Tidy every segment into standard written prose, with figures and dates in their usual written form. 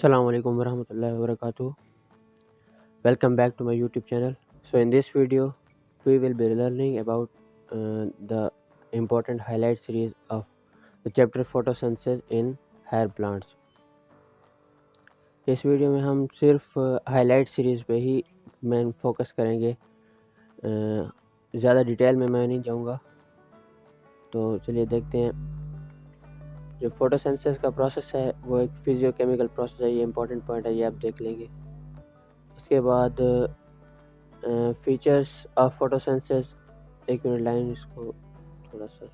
Assalamu alaikum warahmatullahi wabarakatuh. Welcome back to my YouTube channel. So in this video, we will be learning about the important highlight series of the chapter photosynthesis in hair plants. इस video में हम सिर्फ highlight series पे ही मैं focus करेंगे, ज़्यादा detail में मैं नहीं जाऊँगा। तो चलिए देखते हैं। जो फोटोसिंथेसिस का प्रोसेस है वो एक फिजियोकेमिकल प्रोसेस है, ये इंपॉर्टेंट पॉइंट है, ये आप देख लेंगे। उसके बाद फीचर्स ऑफ फोटोसिंथेसिस, एक मिनट लाइन इसको थोड़ा सा,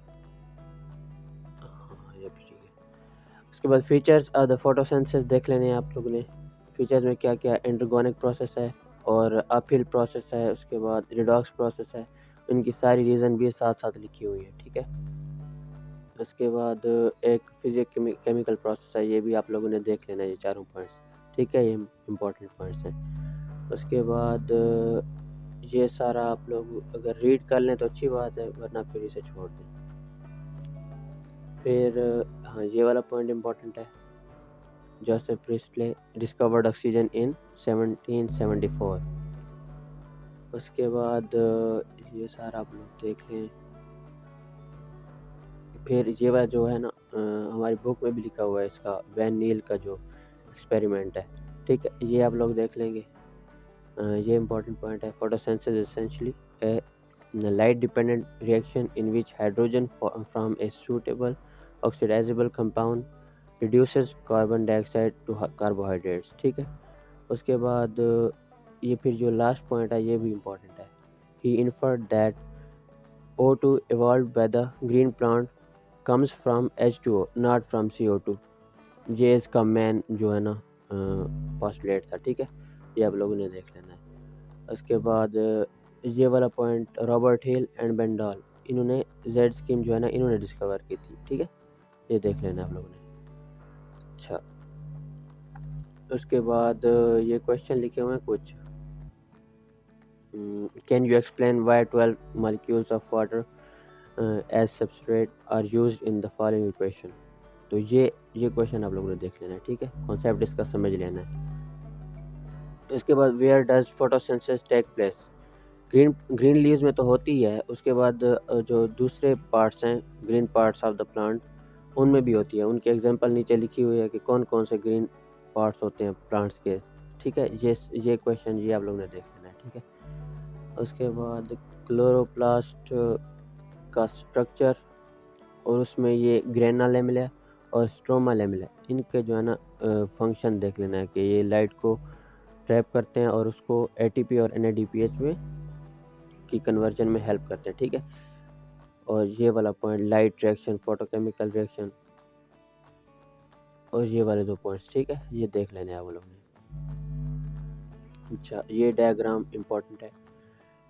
हाँ ये भी ठीक है। उसके बाद फीचर्स ऑफ द फोटोसिंथेसिस देख लेने हैं आप लोगों ने। फीचर्स में क्या क्या, एंड्रोगोनिक प्रोसेस है और अपहिल प्रोसेस है, उसके बाद रिडॉक्स प्रोसेस है, उनकी सारी रीज़न भी साथ साथ लिखी हुई है, ठीक है। उसके बाद एक फिजियोकेमिकल प्रोसेस है, ये भी आप लोगों ने देख लेना है, ये चारों पॉइंट्स, ठीक है, ये इम्पोर्टेंट पॉइंट्स हैं। उसके बाद ये सारा आप लोग अगर रीड कर लें तो अच्छी बात है, वरना फिर इसे छोड़ दें। फिर हाँ, ये वाला पॉइंट इम्पोर्टेंट है, Joseph Presley discovered oxygen in 1774। उसके बाद ये सारा आप लोग देख लें। फिर ये वाला जो है ना, हमारी बुक में भी लिखा हुआ है, इसका वैन नील का जो एक्सपेरिमेंट है, ठीक है, ये आप लोग देख लेंगे। ये इम्पोर्टेंट पॉइंट है। Photosynthesis essentially A light dependent reaction in which hydrogen from a suitable oxidizable compound reduces carbon dioxide to carbohydrates, ठीक है। उसके बाद ये फिर जो लास्ट पॉइंट है ये भी इम्पोर्टेंट है। he inferred that O2 evolved by the green plant comes from H2O not from CO2। ये इसका मेन जो है ना पोस्टुलेट था, ठीक है, ये आप लोगों ने देख लेना है। उसके बाद ये वाला पॉइंट, रॉबर्ट हिल एंड बेंडॉल, इन्होंने जेड स्कीम जो है ना, इन्होंने डिस्कवर की थी, ठीक है, ये देख लेना आप लोगों ने। अच्छा, उसके बाद ये क्वेश्चन लिखे हुए हैं कुछ। Can you explain why 12 molecules of water as substrate are used in the following equation. तो ये क्वेश्चन आप लोगों ने देख लेना है, ठीक है, कॉन्सेप्ट इसका समझ लेना है। इसके बाद where does photosynthesis take place. Green leaves में तो होती है, उसके बाद जो दूसरे पार्ट्स हैं, green parts of the plant, उनमें भी होती है। उनके एग्जांपल नीचे लिखी हुई है कि कौन कौन से ग्रीन पार्ट्स होते हैं प्लांट्स के, ठीक है। ये क्वेश्चन ये आप लोगों ने देख लेना है, ठीक है। उसके बाद क्लोरोप्लास्ट का स्ट्रक्चर, और उसमें ये ग्रेना लेमेला और स्ट्रोमा लेमेला, इनके जो है ना फंक्शन देख लेना है कि ये लाइट को ट्रैप करते हैं और उसको एटीपी और एनएडीपीएच में की कन्वर्जन में हेल्प करते हैं, ठीक है। और ये वाला point light reaction, photochemical reaction, और ये वाले दो पॉइंट्स, ठीक है, ये देख लेने हैं आप लोगों ने। अच्छा, ये डायग्राम इम्पोर्टेंट है,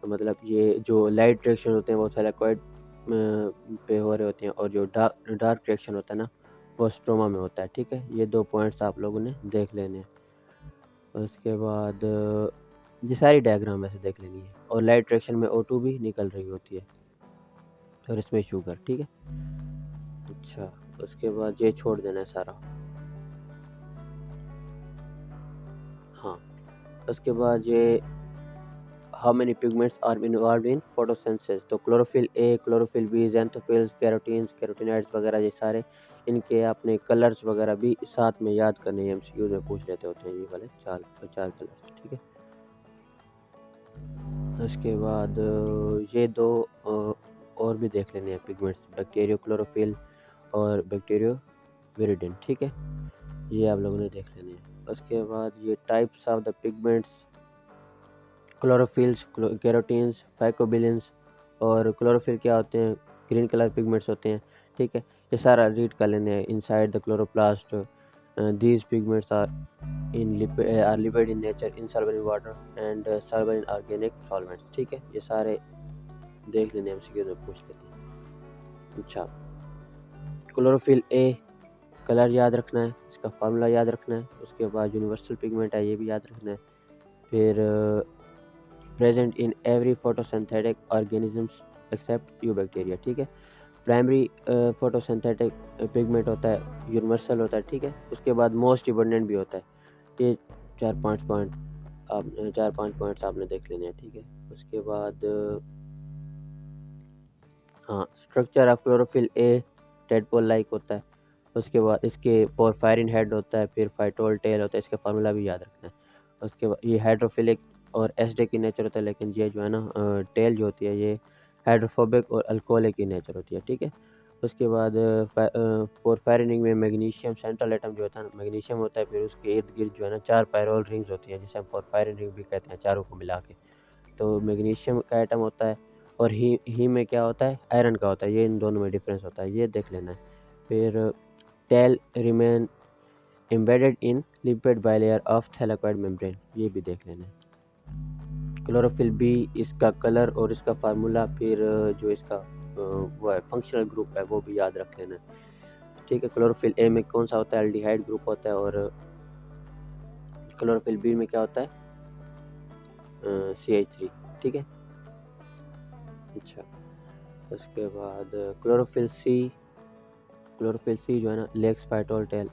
तो मतलब ये जो लाइट रिएक्शन होते हैं वो थैलेकॉइड पे हो रहे होते हैं, और जो डार्क रिएक्शन होता है ना, वो स्ट्रोमा में होता है, ठीक है। ये दो पॉइंट्स आप लोगों ने देख लेने हैं। उसके बाद ये सारी डायग्राम वैसे देख लेनी है, और लाइट रिएक्शन में O2 भी निकल रही होती है, और इसमें शुगर, ठीक है। अच्छा, उसके बाद ये छोड़ देना है सारा। हाँ, उसके बाद ये how many pigments are involve in photosynthesis. तो chlorophyll A, chlorophyll B, xanthophylls, carotenes, carotenoids वगैरह, ये सारे इनके आपने कलर्स वगैरह भी साथ में याद करने हैं, एमसीक्यू में पूछ लेते होते हैं, ये वाले चार कलर्स, ठीक है। उसके बाद ये दो और भी देख लेने हैं पिगमेंट्स, बैक्टीरियो क्लोरोफिल और बैक्टीरियो विरिडिन, ठीक है, ये आप लोगों ने देख लेने हैं। उसके बाद ये types of the pigments, chlorophylls, carotenes, phycobilins, और क्लोरोफिल क्या होते हैं, ग्रीन कलर पिगमेंट्स होते हैं, ठीक है, ये सारा रीड कर लेने हैं। Inside the chloroplast these pigments are lipid in nature, insoluble in water and soluble in organic solvents, ठीक है, ये सारे देख लेने हैं, एमसीक्यू में पूछ लेते हैं। अच्छा, क्लोरोफिल ए कलर याद रखना है, इसका फार्मूला याद रखना है। उसके बाद यूनिवर्सल पिगमेंट है, ये भी याद रखना है। फिर present in every photosynthetic organisms except eubacteria, ठीक है। प्राइमरी फोटोसिंथेटिक पिगमेंट होता है, यूनिवर्सल होता है, ठीक है। उसके बाद मोस्ट इबंडेंट भी होता है, ये 4-5 पॉइंट आप 4-5 पॉइंट्स आपने देख लेने हैं, ठीक है। उसके बाद हाँ, structure of chlorophyll A tadpole like होता है। उसके बाद इसके पोरफायरिन हेड होता है, फिर फाइटोल टेल होता है, इसका फार्मूला भी याद रखना है। उसके बाद ये हाइड्रोफिलिक और एसिडिक की नेचर होता है, लेकिन ये जो है ना टेल जो होती है ये हाइड्रोफोबिक और अल्कोहलिक की नेचर होती है, ठीक है। उसके बाद पोरफायरिन में मैग्नीशियम सेंट्रल एटम जो होता है ना मैग्नीशियम होता है, फिर उसके इर्द गिर्द जो है ना 4 पायरोल रिंग्स होती हैं, जिसे हम पोरफायरिन रिंग भी कहते हैं, चारों को मिला के। तो मैग्नीशियम का एटम होता है, और ही में क्या होता है, आयरन का होता है। ये इन दोनों में डिफरेंस होता है, ये देख लेना है। फिर tail remain embedded in lipid bilayer of thylakoid membrane, ये भी देख लेना है। क्लोरोफिल बी, इसका कलर और इसका फार्मूला, फिर जो इसका वो है फंक्शनल ग्रुप है, वो भी याद रख लेना है, ठीक है। क्लोरोफिल ए में कौन सा होता है, एल्डिहाइड ग्रुप होता है, और क्लोरोफिल बी में क्या होता है, CH3, ठीक है। अच्छा, उसके बाद क्लोरोफिल सी जो है ना लेक्स फाइटोल टेल,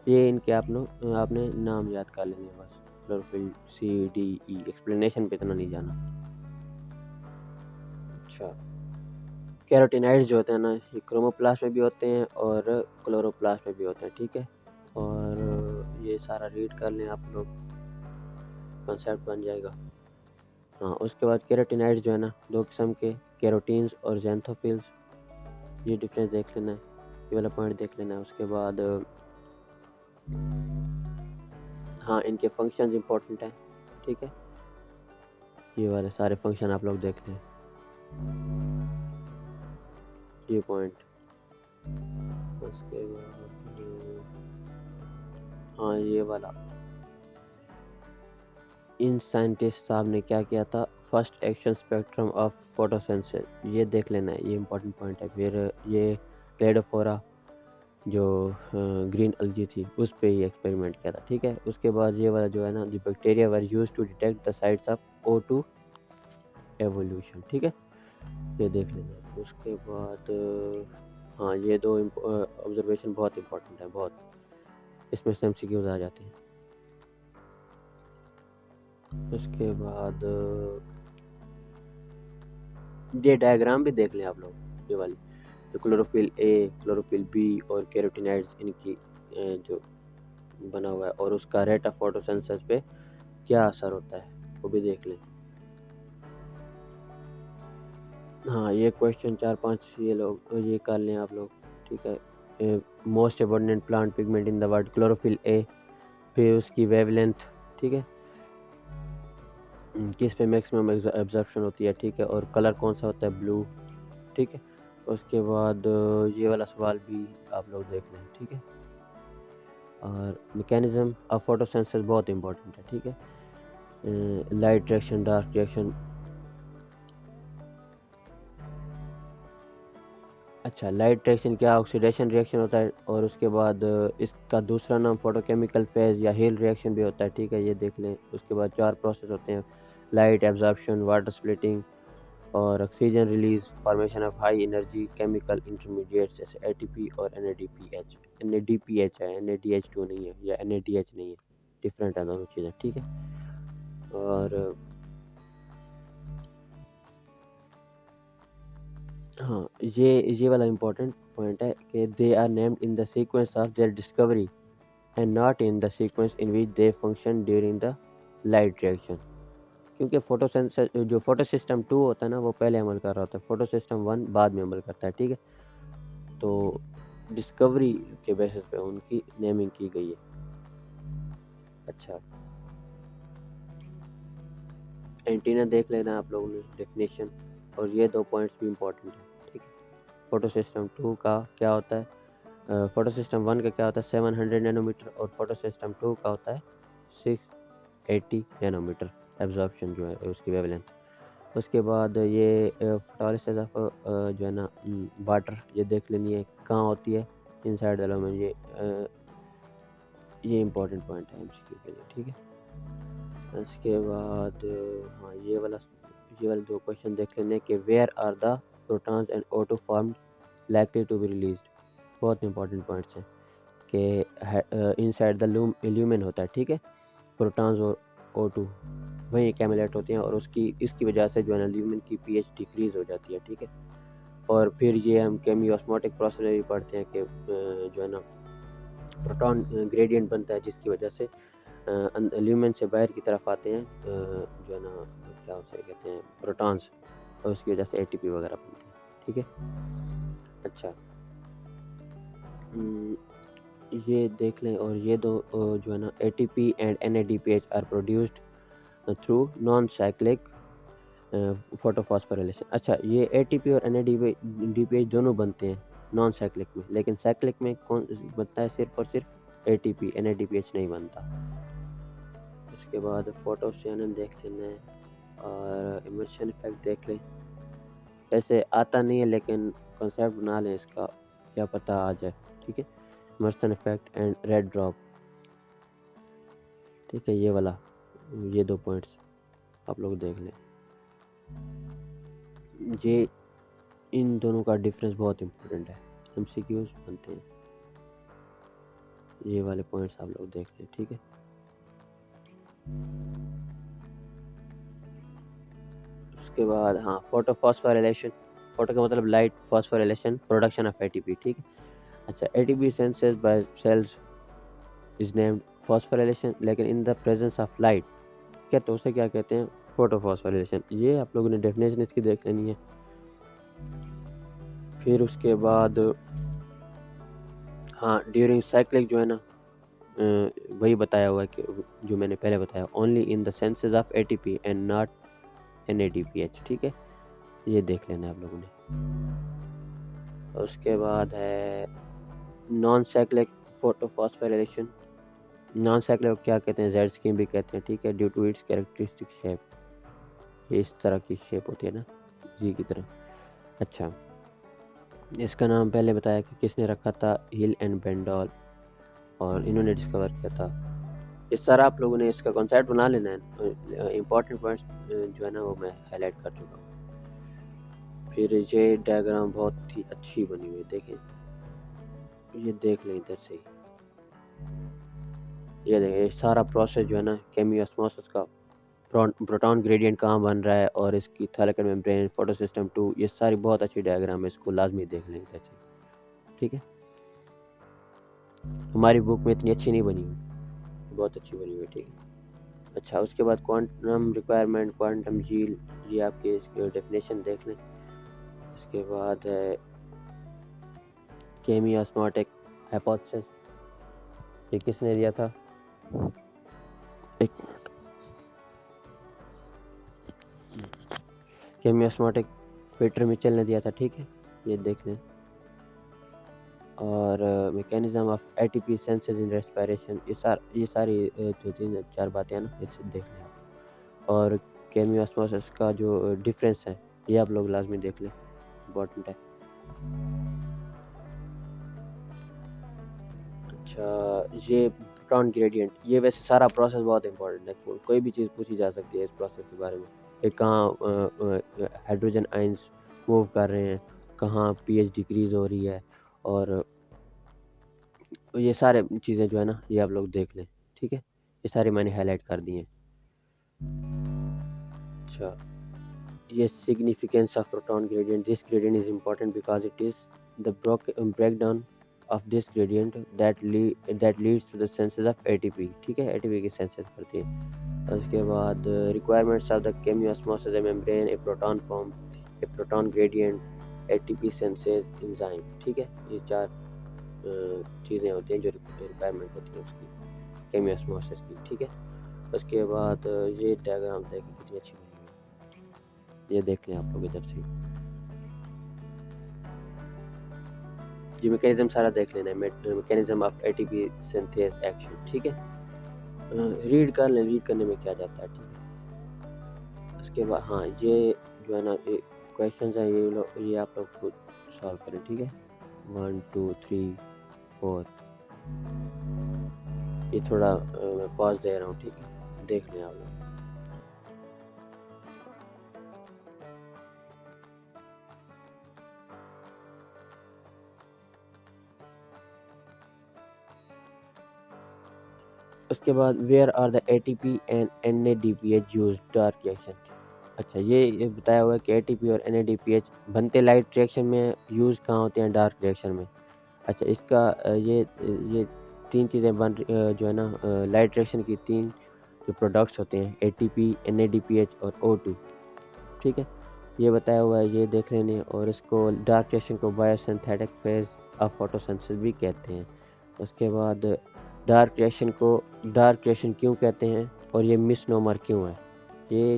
ये इनके आपने नाम याद कर लेने हैं बस। क्लोरोफिल CDE, एक्सप्लेनेशन पे इतना नहीं जाना। अच्छा, कैरोटीनाइड्स जो होते हैं ना, ये क्रोमोप्लास्ट में भी होते हैं और क्लोरोप्लास्ट में भी होते हैं, ठीक है। और ये सारा रीड कर लें आप लोग, कंसेप्ट बन जाएगा। हाँ, उसके बाद कैरोटीनाइड्स जो है ना, 2 किस्म के, कैरोटीन्स और ज़ैंथोफिल्स, ये डिफरेंस देख लेना है, ये वाला पॉइंट देख लेना है। उसके बाद हाँ, इनके फंक्शंस इंपॉर्टेंट हैं, ठीक है। ये वाले सारे फंक्शन आप लोग देख लें, ये पॉइंट। उसके बाद हाँ, ये वाला, इन साइंटिस्ट साहब ने क्या किया था, first action spectrum of photosynthesis, ये देख लेना है, ये इंपॉर्टेंट पॉइंट है। फिर ये क्लेडोफोरा जो ग्रीन अलगी थी, उस पे ही एक्सपेरिमेंट किया था, ठीक है। उसके बाद ये वाला जो है ना, the bacteria were used to detect the sites of O2 evolution, ठीक है, ये देख लेना। उसके बाद हाँ, ये 2 ऑब्जर्वेशन बहुत इंपॉर्टेंट है, बहुत, इसमें से MCQs आ जाते हैं। उसके बाद ये डायग्राम भी देख लें आप लोग, ये वाली, तो क्लोरोफिल ए, क्लोरोफिल बी और कैरोटीनाइड्स, इनकी जो बना हुआ है, और उसका रेट ऑफ फोटोसिंथेसिस पे क्या असर होता है, वो भी देख लें। हाँ, ये क्वेश्चन 4-5 ये लोग ये कर लें आप लोग, ठीक है। Most abundant plant pigment in the world, chlorophyll A, फिर उसकी वेवलेंथ, ठीक है, किस पे मैक्सिमम एब्जॉर्प्शन होती है, ठीक है, और कलर कौन सा होता है, ब्लू, ठीक है। उसके बाद ये वाला सवाल भी आप लोग देख लें, ठीक है। और मैकेनिज्म ऑफ फोटोसिंथेसिस बहुत इंपॉर्टेंट है, ठीक है। Light reaction, dark reaction. अच्छा, लाइट रिएक्शन क्या, ऑक्सीडेशन रिएक्शन होता है, और उसके बाद इसका दूसरा नाम फोटोकेमिकल फेज या हिल रिएक्शन भी होता है, ठीक है, ये देख लें। उसके बाद 4 प्रोसेस होते हैं, लाइट एब्जॉर्प्शन, वाटर स्प्लिटिंग, और oxygen release, formation of high energy chemical intermediates जैसे ATP और NADPH है, NADH2 नहीं है, या NADH नहीं है, डिफरेंट है दोनों चीज़ें, ठीक है। और हाँ, ये वाला इम्पोर्टेंट पॉइंट है कि they are named in the sequence of their discovery and not in the sequence in which they function during the light reaction, क्योंकि जो फोटो सिस्टम 2 होता है ना, वो पहले अमल कर रहा होता है, फोटो सिस्टम 1 बाद में अमल करता है, ठीक है। तो डिस्कवरी के बेसिस पे उनकी नेमिंग की गई है। अच्छा, एंटीना देख लेना आप लोगों ने, डेफिनेशन, और ये 2 पॉइंट्स भी इम्पोर्टेंट है, ठीक है। फोटो सिस्टम 2 का क्या होता है, फोटो सिस्टम 1 का क्या होता है, 700 नैनोमीटर, और फोटो सिस्टम 2 का होता है 680 नैनोमीटर एब्जॉर्प्शन जो है उसकी वेवलेंथ। उसके बाद ये फोटोलिसिस ऑफ जो है ना वाटर, ये देख लेनी है कहाँ होती है, इनसाइड द लूमेन, ये इंपॉर्टेंट पॉइंट है MCQ के लिए, ठीक है। उसके बाद हाँ, ये वाले 2 क्वेश्चन देख लेने कि where are the protons and O2 formed likely to be released, बहुत इंपॉर्टेंट पॉइंट्स हैं कि इनसाइड द ल्यूमेन होता है, ठीक है। प्रोटॉन्स और O2 वहीं एक्यूमुलेट होते हैं और इसकी वजह से जो है ना ल्यूमेन की pH डिक्रीज हो जाती है, ठीक है। और फिर ये हम केमियोस्मोटिक प्रोसेस में भी पढ़ते हैं कि जो है ना प्रोटॉन ग्रेडियंट बनता है जिसकी वजह से ल्यूमेन से बाहर की तरफ आते हैं जो है ना क्या उसे कहते हैं प्रोटॉन्स, और उसकी वजह से ATP वगैरह बनते हैं, ठीक है। अच्छा, ये देख लें। और ये दो जो है ना ATP and NADPH are produced through non cyclic photophosphorylation. अच्छा, ये ATP और NADPH दोनों बनते हैं नॉन साइक्लिक में, लेकिन साइक्लिक में कौन बनता है? सिर्फ और सिर्फ ATP, NADPH नहीं बनता। उसके बाद फोटोसियानिन देख लेना है और इमर्शन इफेक्ट देख लें। ऐसे आता नहीं है लेकिन कॉन्सेप्ट बना लें इसका, क्या पता आ जाए, ठीक है। Immersion effect and red drop, ठीक है, ये वाला, ये 2 पॉइंट्स आप लोग देख लें। ये इन दोनों का डिफरेंस बहुत इंपॉर्टेंट है, MCQs बनते हैं। ये वाले पॉइंट्स आप लोग देख लें, ठीक है। उसके बाद हाँ, फोटोफॉस्फोराइलेशन, फोटो का मतलब light, phosphorylation production of ATP, ठीक है। अच्छा, ATP synthesis by cells is named phosphorylation, लेकिन in the presence of light, क्या तो उसे क्या कहते हैं? फोटोफॉस्फोराइलेशन। ये आप लोगों ने डेफिनेशन इसकी देख लेनी है। फिर उसके बाद हाँ, ड्यूरिंग साइक्लिक जो है ना वही बताया हुआ है कि जो मैंने पहले बताया, only in the synthesis of ATP and not NADPH, ठीक है। ये देख लेना है आप लोगों ने। उसके बाद है non cyclic photophosphorylation. Non cyclic क्या कहते हैं? जेड स्कीम भी कहते हैं, ठीक है, due to its characteristic shape. ये इस तरह की शेप होती है ना, जी की तरह। अच्छा, इसका नाम पहले बताया कि किसने रखा था? हिल एंड बेंडॉल, और इन्होंने डिस्कवर किया था। इस सारा आप लोगों ने इसका कॉन्सेप्ट बना लेना है। इंपॉर्टेंट पॉइंट्स जो है ना वो मैं हाईलाइट कर चुका हूँ। फिर ये डायग्राम बहुत ही अच्छी बनी हुई है, देखें, ये देख लें इधर से। ये देखें, ये सारा प्रोसेस जो है ना केमियोस्मोसिस का, प्रोटॉन ग्रेडियंट कहाँ बन रहा है और इसकी थैलेकन मेम्ब्रेन, फोटोसिस्टम 2, ये सारी बहुत अच्छी डायग्राम है, इसको लाजमी देख लें इधर से, ठीक है। हमारी बुक में इतनी अच्छी नहीं बनी हुई, बहुत अच्छी बनी हुई है, ठीक है। अच्छा, उसके बाद क्वांटम रिक्वायरमेंट, क्वांटम जील, ये आपके इसके डेफिनेशन देख लें। इसके बाद है केमियोस्मोटिक हाइपोथेसिस, ये किसने दिया था? एक मिनट, केमियोस्मोटिक पीटर मिचेल ने दिया था, ठीक है, ये देख लें। और mechanism of ATP senses in respiration, ये सारी जो 3-4 बातें हैं ना, इसे देख लें आप। और केमियोस्मोसिस का जो डिफरेंस है ये आप लोग लाजमी देख लें, इम्पोर्टेंट है। अच्छा, ये प्रोटॉन ग्रेडियंट, ये वैसे सारा प्रोसेस बहुत इंपॉर्टेंट है, कोई भी चीज़ पूछी जा सकती है इस प्रोसेस के बारे में, कि कहाँ हाइड्रोजन आयंस मूव कर रहे हैं, कहाँ pH डिक्रीज हो रही है, और ये सारे चीज़ें जो है ना ये आप लोग देख लें, ठीक है। ये सारी मैंने हाईलाइट कर दी हैं। अच्छा, ये significance of proton gradient, this gradient is important because it is the breakdown of this gradient that leads to the synthesis of ATP, ठीक है, ATP की सेंसेस करती है। उसके बाद requirements of the chemiosmosis membrane, A proton form, A proton gradient, ATP senses enzyme, ठीक है। ये 4 चीज़ें होती हैं जो रिक्वायरमेंट होती है उसकी, केमियोस्मोसिस की, ठीक है। उसके बाद ये डायग्राम देखें कितनी अच्छी बनी हुई है, ये देख लें आप लोग इधर से। ये मैकेनिज्म सारा देख लेना है, mechanism of ATP synthase action, ठीक है। रीड कर लें, रीड करने में क्या जाता है, ठीक है। उसके बाद हाँ, ये जो है ना ये क्वेश्चंस हैं, ये आप लोग खुद सॉल्व करें, ठीक है। 1 2 3 4, ये थोड़ा मैं पॉज दे रहा हूँ, ठीक है, देख लें आप लोग। उसके बाद where are the ATP and NADPH use dark reaction. अच्छा, ये बताया हुआ है कि ATP और NADPH बनते लाइट रिएक्शन में, यूज़ कहाँ होते हैं, डार्क रिएक्शन में। अच्छा, इसका ये तीन चीज़ें जो है ना, लाइट रिएक्शन की तीन जो प्रोडक्ट्स होते हैं, ATP, NADPH और O2, ठीक है, ये बताया हुआ है, ये देख लेने। और इसको डार्क रिएक्शन को बायोसिंथेटिक फेज ऑफ फोटोसिंथेसिस भी कहते हैं। उसके बाद डार्क रिएक्शन क्यों कहते हैं और ये मिसनोमर क्यों है, ये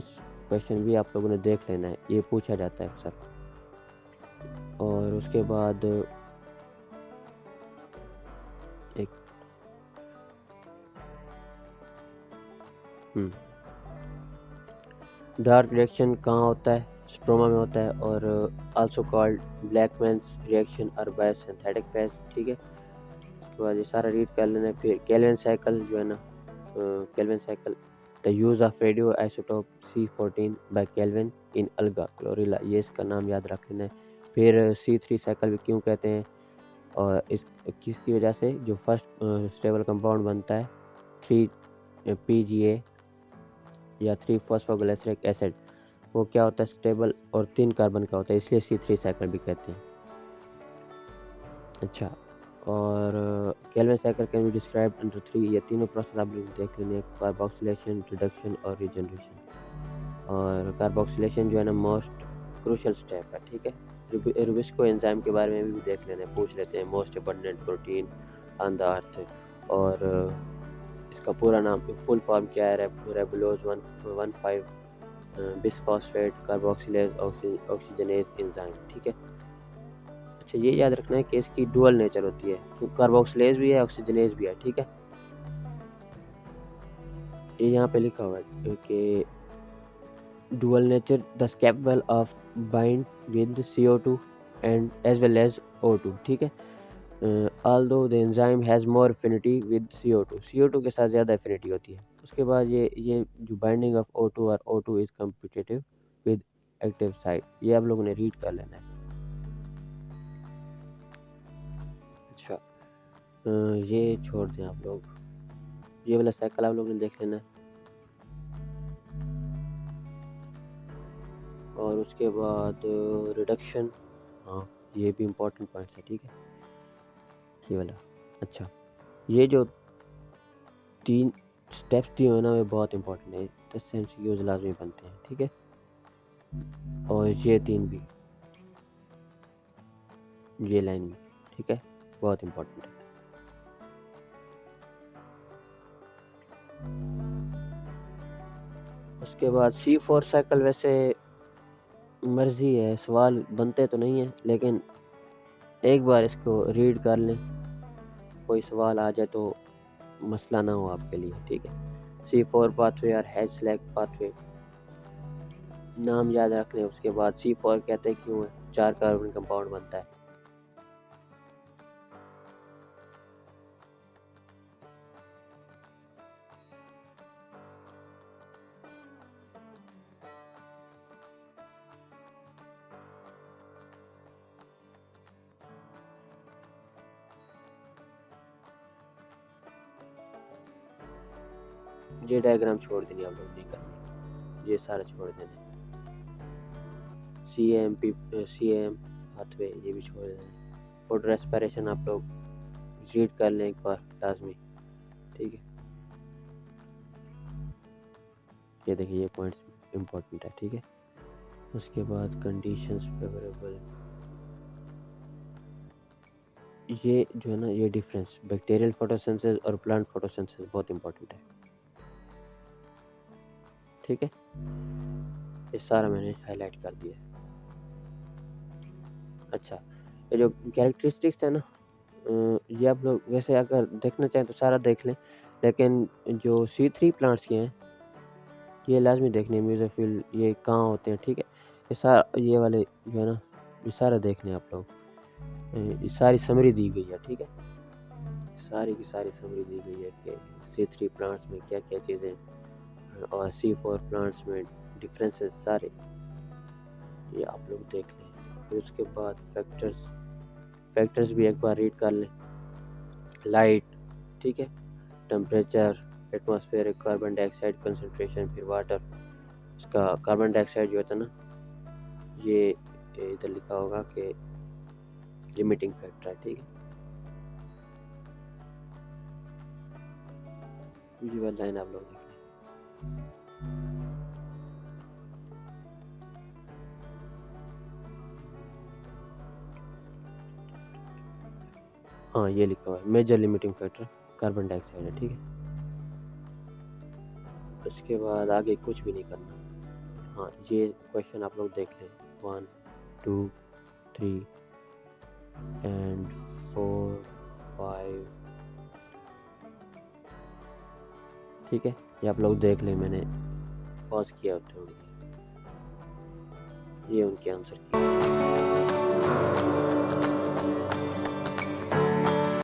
क्वेश्चन भी आप लोगों ने देख लेना है, ये पूछा जाता है अक्सर। और उसके बाद एक डार्क रिएक्शन कहाँ होता है, स्ट्रोमा में होता है, और आल्सो कॉल्ड ब्लैकमैन्स रिएक्शन और बायोसिंथेटिक फेज, ठीक है। उसके बाद ये सारा रीड कर लेना है। फिर केल्विन साइकिल जो है ना, Calvin cycle, the use of radio isotope C14 by Calvin in alga chlorella, ये इसका नाम याद रख लेना है। फिर C3 साइकिल भी क्यों कहते हैं, और इस किसकी वजह से, जो फर्स्ट स्टेबल कंपाउंड बनता है 3 PGA या 3 फॉस्फोग्लिसरिक एसिड, वो क्या होता है, स्टेबल और 3 कार्बन का होता है, इसलिए C3 साइकिल भी कहते हैं। अच्छा, और Calvin cycle can be described under 3, ये तीनों प्रोसेस आप लोग देख लेंगे, कार्बोक्सिलेशन, रिडक्शन और रीजनरेशन। और कार्बोक्सिलेशन जो है ना मोस्ट क्रूशियल स्टेप है, ठीक है। रुबिस्को एंजाइम के बारे में भी देख लेना है, पूछ लेते हैं, most abundant protein on the earth. और इसका पूरा नाम, फुल फॉर्म क्या है, रेबुलोज 1,5 बिसफॉस्फेट कार्बोक्सिलेज ऑक्सीजनेज एंजाइम, ठीक है। अच्छा, ये याद रखना है कि इसकी डुअल नेचर होती है, तो कार्बोक्सिलेज भी है, ऑक्सीजनेज भी है, ठीक है। ये यहाँ पे लिखा हुआ है कि dual nature thus capable of bind with CO2 and as well as O2, ठीक है। although the enzyme has more affinity with CO2 के साथ ज़्यादा एफिनिटी होती है। उसके बाद ये जो बाइंडिंग ऑफ O2 और O2 is competitive with active site, ये आप लोगों ने रीड कर लेना है। अच्छा, ये छोड़ दें आप लोग, ये वाला साइकिल आप लोगों ने देख लेना है। और उसके बाद रिडक्शन, हाँ, ये भी इम्पोर्टेंट पॉइंट है, ठीक है, ये वाला। अच्छा, ये जो 3 स्टेप्स दिए हुए ना, वे बहुत इंपॉर्टेंट है, तो MCQs लाजमी बनते हैं, ठीक है। और ये 3 भी, ये लाइन भी, ठीक है, बहुत इंपॉर्टेंट है। उसके बाद C4 साइकिल, वैसे मर्जी है, सवाल बनते तो नहीं है, लेकिन एक बार इसको रीड कर लें, कोई सवाल आ जाए तो मसला ना हो आपके लिए, ठीक है। C4 पाथवे और हैच स्लैग पाथवे, नाम याद रख लें। उसके बाद C4 कहते हैं क्यों है, 4 कार्बन कंपाउंड बनता है। ये डायग्राम छोड़ देनी, आप लोग नहीं करनी, ये सारा छोड़ देना। CM पाथवे ये भी छोड़ देना। फूड रेस्पिरेशन आप लोग रीड कर लें एक बार लाजमी, ठीक है। ये देखिए, ये पॉइंट्स इम्पोर्टेंट है, ठीक है। उसके बाद कंडीशंस फेवरेबल, ये जो है ना, ये डिफरेंस बैक्टीरियल फोटोसिंथेसिस और प्लांट फोटोसिंथेसिस बहुत इंपॉर्टेंट है, ठीक है। ये सारा मैंने हाईलाइट कर दिया। अच्छा, ये जो कैरेक्टरिस्टिक्स है ना, ये आप लोग वैसे अगर देखना चाहें तो सारा देख लें, लेकिन जो C3 प्लांट्स के हैं ये लाजमी देखने, म्यूजोफिल ये कहाँ होते हैं, ठीक है। ये सारा, ये वाले जो है ना, ये सारा देख लें आप लोग, ये सारी समरी दी गई है, ठीक है। सारी की सारी समरी दी गई है कि C3 प्लांट्स में क्या क्या चीज़ें, और C4 प्लांट्स में डिफरेंसेस सारे, ये आप लोग देख लें। फिर उसके बाद फैक्टर्स भी एक बार रीड कर लें, लाइट, ठीक है, temperature, atmospheric carbon dioxide concentration, फिर वाटर। इसका कार्बन डाइऑक्साइड जो होता है ना, ये इधर लिखा होगा कि लिमिटिंग फैक्टर है, ठीक है। विजुअल लाइन आप लोग देख लें। हाँ, ये लिखा हुआ है major limiting factor carbon dioxide है, ठीक है। उसके बाद आगे कुछ भी नहीं करना। हाँ, ये क्वेश्चन आप लोग देख लें, 1 2 3 एंड 4 5, ठीक है। ये आप लोग देख लें, मैंने पॉज किया थोड़ी देर। ये उनके आंसर की।